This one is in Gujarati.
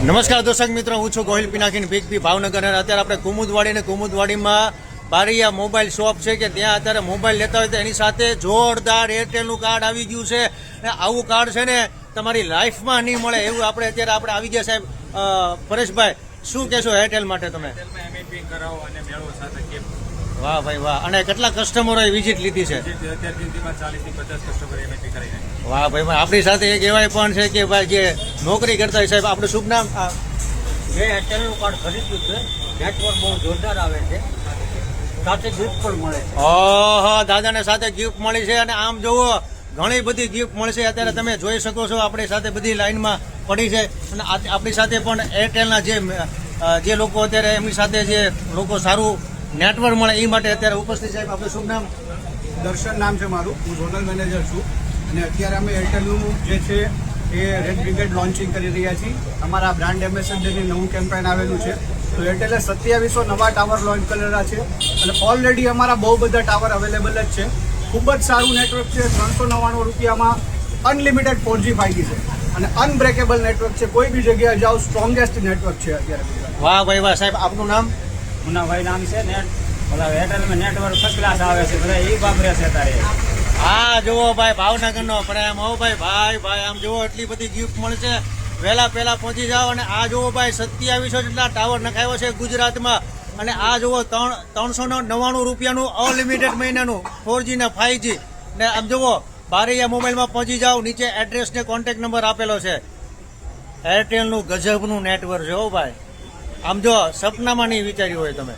નમસ્કાર દર્શક મિત્રો, હું છું ગોહિલ પિનાકીન ભીખ પી ભાવનગર. અને અત્યારે આપણે કુમુદવાડી ને કુમુદવાડીમાં બારૈયા મોબાઈલ શોપ છે કે ત્યાં અત્યારે મોબાઈલ લેતા હોય તો એની સાથે જોરદાર એરટેલનું કાર્ડ આવી ગયું છે. અને આવું કાર્ડ છે ને તમારી લાઈફમાં નહીં મળે એવું આપણે અત્યારે આવી ગયા. સાહેબ પરેશભાઈ, શું કહેશો એરટેલ માટે તમે? વાહ ભાઈ વાહ. અને કેટલા કસ્ટમરોએ વિઝિટ લીધી છે? વાહ ભાઈ ભાઈ. આપણી સાથે એક એવાય પણ છે કે ભાઈ જે નોકરી કરતા હોય. સાહેબ આપણું શુભ નામ? મેં એરટેલનું કાર્ડ ખરીદ્યું છે. નેટવર્ક બહુ જોરદાર આવે છે, સાથે ગિફ્ટ પણ મળે છે. ઓહો, દાદાને સાથે ગિફ્ટ મળી છે. અને આમ જોવો ઘણી બધી ગિફ્ટ મળશે. અત્યારે તમે જોઈ શકો છો આપણી સાથે બધી લાઈનમાં પડી છે. અને આપણી સાથે પણ એરટેલના જે લોકો અત્યારે એમની સાથે જે લોકો સારું નેટવર્ક મળે એ માટે અત્યારે ઉપસ્થિત. સાહેબ આપણું શુભ નામ? દર્શન નામ છે મારું. હું ઝોનલ મેનેજર છું. અને અત્યારે અમે એરટેલનું જે છે એ રેડ બ્રિગેડ લોન્ચિંગ કરી રહ્યા છીએ. અમારા બ્રાન્ડ એમ્બેસેડરની નવું કેમ્પેન આવેલું છે. તો એરટેલે 2700 નવા ટાવર લોન્ચ કરેલા છે. અને ઓલરેડી અમારા બહુ બધા ટાવર અવેલેબલ જ છે. ખૂબ જ સારું નેટવર્ક છે. 399 રૂપિયામાં અનલિમિટેડ 4G 5G છે. અને અનબ્રેકેબલ નેટવર્ક છે. કોઈ બી જગ્યાએ જાઓ, સ્ટ્રોંગેસ્ટ નેટવર્ક છે અત્યારે. વાહ ભાઈ વાહ. સાહેબ આપનું નામ? મુનાભાઈ નામ છે. એરટેલમાં નેટવર્ક ફર્સ્ટ ક્લાસ આવે છે, બધા એ વાપરે છે અત્યારે. હા જુઓ ભાઈ, ભાવનગરનો પ્રેમ. હો ભાઈ ભાઈ ભાઈ, આમ જુઓ એટલી બધી ગિફ્ટ મળશે. પહેલા પહોંચી જાઓ. અને આ જુઓ ભાઈ 2700 જેટલા ટાવર નખાવ્યો છે ગુજરાતમાં. અને આ જુઓ 399 રૂપિયાનું અનલિમિટેડ મહિનાનું 4G ને 5G. ને આમ જુઓ બારૈયા મોબાઈલમાં પહોંચી જાઓ. નીચે એડ્રેસ ને કોન્ટેક્ટ નંબર આપેલો છે. એરટેલનું ગજબનું નેટવર્ક છે હો ભાઈ. આમ જો સપનામાં નહીં વિચાર્યું હોય તમે.